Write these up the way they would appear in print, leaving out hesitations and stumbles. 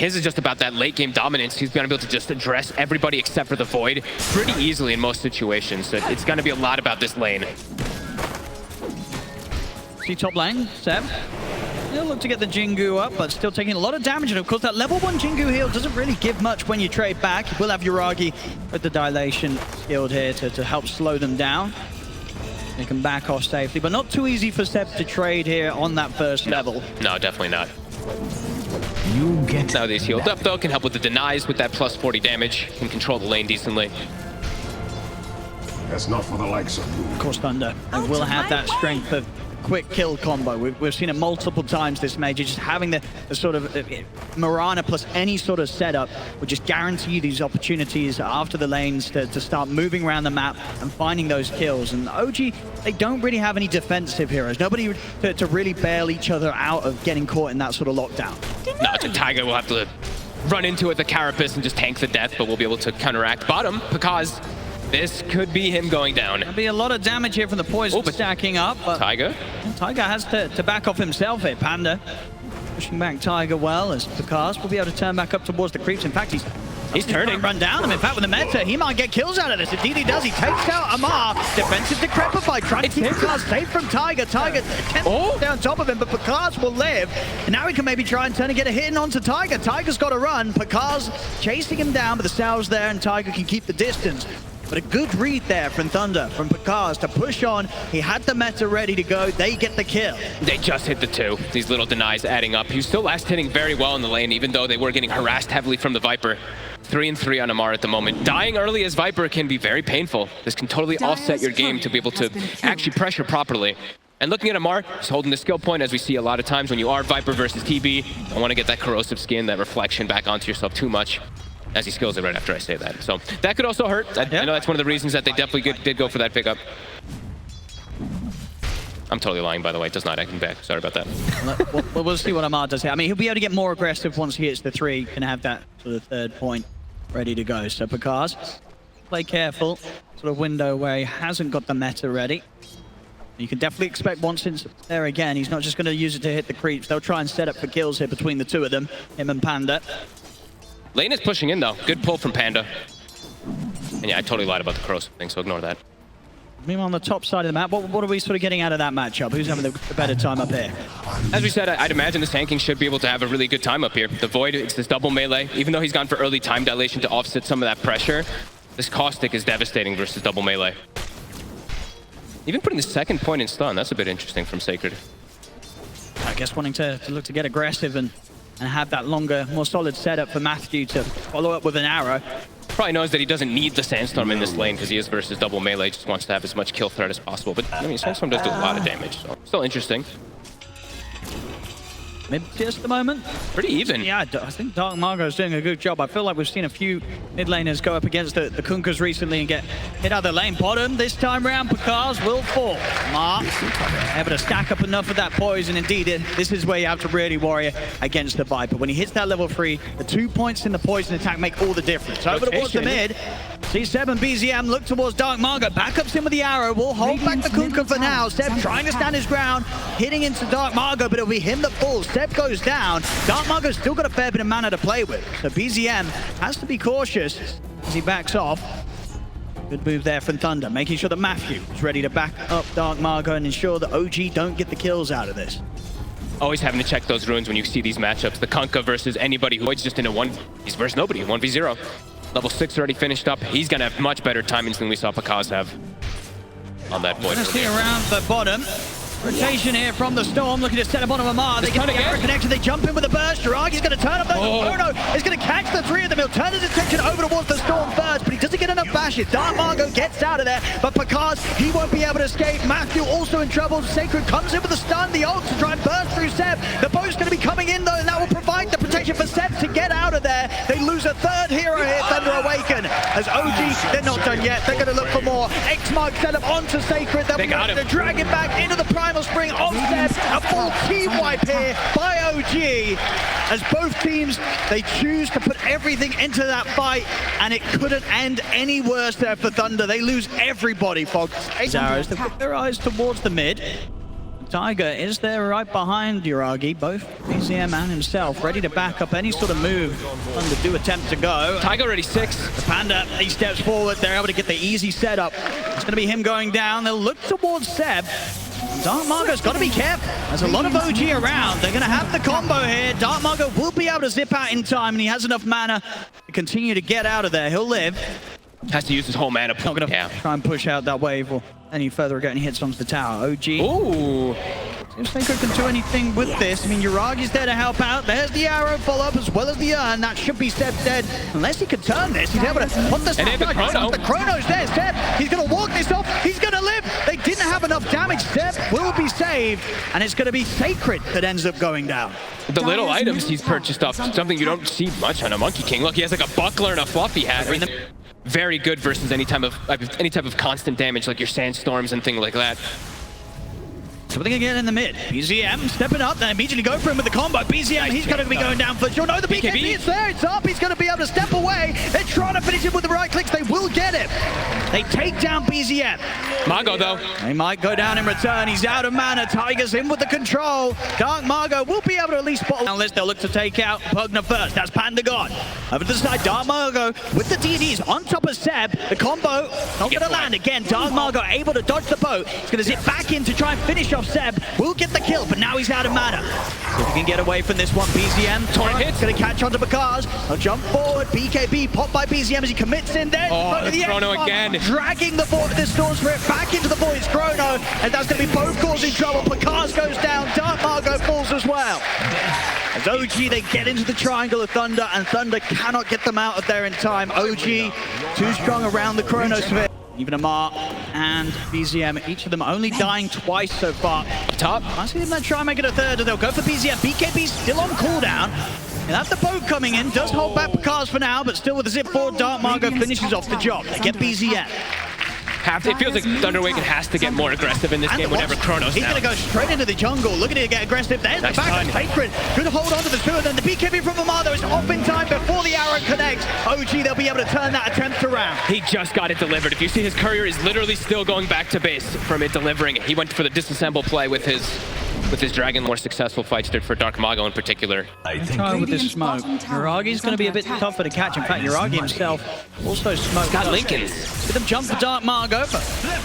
his is just about that late game dominance. He's gonna be able to just address everybody except for the Void pretty easily in most situations. So it's gonna be a lot about this lane. See top lane, Seb. He'll look to get the Jingu up, but still taking a lot of damage. And of course, that level 1 Jingu heal doesn't really give much when you trade back. You will have Yuragi with the dilation skilled here to help slow them down. They can back off safely, but not too easy for Seb to trade here on that first level. No, definitely not. You get now these healed up though, can help with the denies with that plus 40 damage, can control the lane decently. That's not for the likes of you. Of course, Thunder will have that strength of quick kill combo. We've seen it multiple times this major. Just having the sort of Mirana plus any sort of setup will just guarantee you these opportunities after the lanes to start moving around the map and finding those kills. And OG, they don't really have any defensive heroes. Nobody to really bail each other out of getting caught in that sort of lockdown. No, Tiger will have to run into it, the Carapace, and just tank the death, but we'll be able to counteract bottom because this could be him going down. There'll be a lot of damage here from the poison stacking up. But Tiger has to back off himself here. Panda pushing back Tiger well as Picasso will be able to turn back up towards the creeps. In fact, he's turning. Run down him. In fact, with the meta, he might get kills out of this. Indeed he does. He takes out Amar. Defensive Decrepify, trying to keep Picasso safe from Tiger. Tiger attempts down top of him, but Picasso will live. And now he can maybe try and turn and get a hit in onto Tiger. Tiger's got to run. Picasso chasing him down, but the Sal's there and Tiger can keep the distance. But a good read there from Thunder, from Picasso to push on. He had the meta ready to go. They get the kill. They just hit the 2. These little denies adding up. He was still last hitting very well in the lane, even though they were getting harassed heavily from the Viper. 3 and 3 on Amar at the moment. Dying early as Viper can be very painful. This can totally offset your game to be able to actually pressure properly. And looking at Amar, he's holding the skill point, as we see a lot of times when you are Viper versus TB. Don't want to get that corrosive skin, that reflection back onto yourself too much. As he skills it right after I say that. So that could also hurt. I know that's one of the reasons that they definitely did go for that pickup. I'm totally lying, by the way. It does not act back. Sorry about that. We'll see what Amar does here. I mean, he'll be able to get more aggressive once he hits the 3. Can have that sort of 3rd point ready to go. So Picasso, play careful. Sort of window where he hasn't got the meta ready. You can definitely expect once it's there again, he's not just going to use it to hit the creeps. They'll try and set up for kills here between the 2 of them, him and Panda. Lane is pushing in, though. Good pull from Panda. And yeah, I totally lied about the corrosive thing, so ignore that. Meanwhile, on the top side of the map, what are we sort of getting out of that matchup? Who's having the better time up here? As we said, I'd imagine this tanking should be able to have a really good time up here. The Void, it's this double melee. Even though he's gone for early time dilation to offset some of that pressure, this caustic is devastating versus double melee. Even putting the 2nd point in stun, that's a bit interesting from Sacred. I guess wanting to look to get aggressive and have that longer, more solid setup for Matthew to follow up with an arrow. Probably knows that he doesn't need the Sandstorm in this lane because he is versus double melee, just wants to have as much kill threat as possible. But I mean, Sandstorm does do a lot of damage, so still interesting. Mid-tier at the moment. Pretty even. Yeah, I think Dark Margot is doing a good job. I feel like we've seen a few mid laners go up against the Kunkkas recently and get hit out of the lane. Bottom this time around, Picasso will fall. Mar able to stack up enough of that poison. Indeed, this is where you have to really worry against the Viper. When he hits that level 3, the 2 points in the poison attack make all the difference. Over towards the mid. C7 BZM look towards Dark Margot. Backups him with the arrow. Will hold back the Kunkka for now. Seb trying to stand his ground, hitting into Dark Margot, but it'll be him that falls. Seb goes down. Dark Margot's still got a fair bit of mana to play with. So BZM has to be cautious as he backs off. Good move there from Thunder, making sure that Matthew is ready to back up Dark Margot and ensure that OG don't get the kills out of this. Always having to check those runes when you see these matchups. The Kunkka versus anybody who's just in a he's versus nobody, 1v0. Level 6 already finished up. He's gonna have much better timings than we saw Picasso have on that Void. Let's see around the bottom. Rotation here from the Storm, looking to set up on Amar. They get the arrow connection, they jump in with a burst. Yuragi's going to turn up there. Chrono is going to catch the 3 of them. He'll turn his attention over towards the Storm first, but he doesn't get enough bashes. Dark Margot gets out of there, but Picasso, he won't be able to escape. Matthew also in trouble. Sacred comes in with the stun, the ult to try and burst through Seb. The bow's going to be coming in though, and that will provide the protection for Seb to get out of there. They lose a 3rd hero here, Thunder Awaken. As OG, they're not done yet. They're going to look for more. X-Mark set up onto Sacred. They got him. To drag him back into the Primal Spring on Seb. A full team wipe here by OG. As both teams, they choose to put everything into that fight, and it couldn't end any worse there for Thunder. They lose everybody, Fog. Arrows, they put their eyes towards the mid. Tiger is there right behind Yuragi, both BZM and himself, ready to back up any sort of move on the do attempt to go. Tiger already 6. The Panda, he steps forward, they're able to get the easy setup. It's going to be him going down, they'll look towards Seb. Dark Margo's got to be careful. There's a lot of OG around. They're going to have the combo here. Dark Margo will be able to zip out in time, and he has enough mana to continue to get out of there. He'll live. Has to use his whole mana. Not going to try and push out that wave or any further getting hits onto the tower. OG. Ooh. If Sacred can do anything with this, I mean, Yuragi's there to help out. There's the arrow follow-up as well as the urn. That should be Seb dead. Unless he can turn this, he's able to put the Chrono. The Chrono's there. Seb, he's going to walk this off. He's going to live. They didn't have enough damage. Seb will be saved, and it's going to be Sacred that ends up going down. The little items he's purchased off, something you don't see much on a Monkey King. Look, he has like a buckler and a fluffy hat. Very good versus any type of constant damage, like your sandstorms and things like that. Something again in the mid. BZM stepping up, then immediately go for him with the combo. BZM, he's going to be going down for sure. No, the BKB is there. It's up. He's going to be able to step away. They're trying to finish him with the right clicks. They will get him. They take down BZM. Margo, though. They might go down in return. He's out of mana. Tiger's in with the control. Dark Margo will be able to at least bottle down list. They'll look to take out Pugna first. That's Panda gone. Over to the side, Dark Margo with the DDs on top of Seb. The combo not going to land again. Dark Margo able to dodge the boat. He's going to zip back in to try and finish off Seb. Will get the kill, but now he's out of mana. If he can get away from this one, BZM. Torrent hits. Going to catch onto Bakaz. He'll jump forward. BKB popped by BZM as he commits in there. Oh, the Chrono again. Dragging the Storm Spirit back into the Void's Chrono. And that's going to be both causing trouble. Bakaz goes down. Dark Margo falls as well. As OG, they get into the triangle of Thunder, and Thunder cannot get them out of there in time. OG, too strong around the Chronosphere. Even Amar and BZM, each of them only dying twice so far. Top, I see them try and make it a third, and they'll go for BZM. BKB still on cooldown. And that's the boat coming in, does hold back Bakaz for now, but still with a zip forward, Dark Margo finishes off the job. They get BZM. It feels like Thunder Awaken has to get more aggressive in this game whenever Chrono's He's going to go straight into the jungle. Look at it get aggressive. There's the back of Sacred. Good hold on to the two, and then the BKB from Amar, though, is off in time before the arrow connects. OG, they'll be able to turn that attempt around. He just got it delivered. If you see, his courier is literally still going back to base from it delivering it. He went for the disassemble play with his dragon. More successful fights there for Dark Margo in particular. Try with this smoke. Yuragi's going to be a bit tougher to catch. In fact, Yuragi himself also smoked. Got Lincolns. With them jump for Dark Margo, but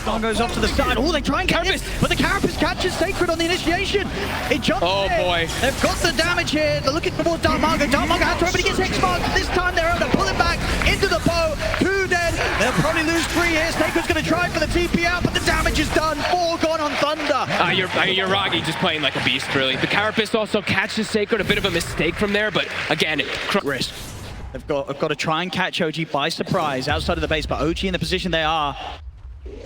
Margo's off to the side. Oh, they try and get it, but the Carapace catches Sacred on the initiation. It jumps in. Boy. They've got the damage here. They're looking towards Dark Margo. Dark Margo has to, but he gets X-Marked. This time they're able to pull him back into the boat. 2 dead. They'll probably lose 3 here. Sacred's going to try for the TP out, but the damage is done. 4 gone on Thunder. Yuragi just playing like a beast, really. The Carapace also catches Sacred. A bit of a mistake from there, but again, risk. They've got to try and catch OG by surprise outside of the base, but OG in the position they are,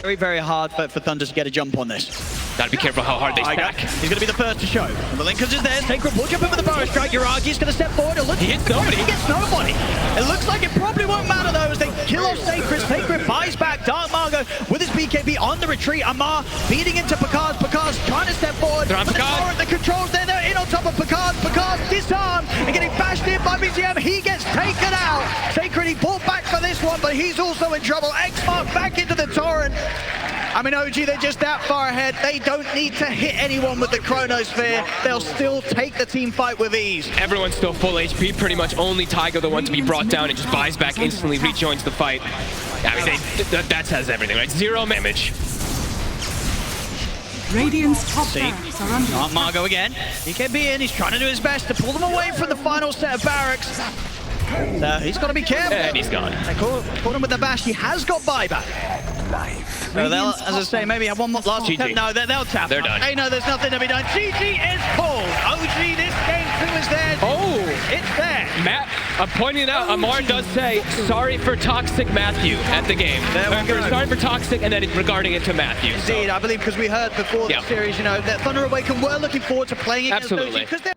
very, very hard for Thunder to get a jump on this. Gotta be careful how hard they stack. He's going to be the first to show. And the Linkers is there. Sacred will jump in with the Burrow Strike. Yuragi's going to step forward. He hits nobody. He gets nobody. It looks like it probably won't matter, though, as they kill off Sacred. Sacred buys back Dark Margo with his BKB on the retreat. Amar beating into Bakaz. Bakaz trying to step forward. The controls there. They're in on top of Bakaz. Bakaz disarmed and getting bashed in by BZM. He gets taken out. Sacred, he pulled back for this one, but he's also in trouble. X-Mark back into the torrent. I mean, OG, they're just that far ahead. They don't need to hit anyone with the Chronosphere. They'll still take the team fight with ease. Everyone's still full HP. Pretty much only Tiger, the one to be brought down and just buys back instantly, rejoins the fight. I mean, that says everything, right? 0 damage. Radiant's top barracks are under attack. Margo again. He can be in. He's trying to do his best to pull them away from the final set of barracks. He's got to be careful. And he's gone. They caught him with the bash. He has got buyback. So they'll, as I say, maybe have one more last attempt. No, they'll tap. They're done. They know there's nothing to be done. GG is pulled. OG, this game 2 is theirs. Oh, it's there. Matt, I'm pointing it out. Amar does say sorry for Toxic Matthew at the game. Sorry for Toxic, and then regarding it to Matthew. Indeed, I believe because we heard before the series, you know, that Thunder Awaken were looking forward to playing against OG because they're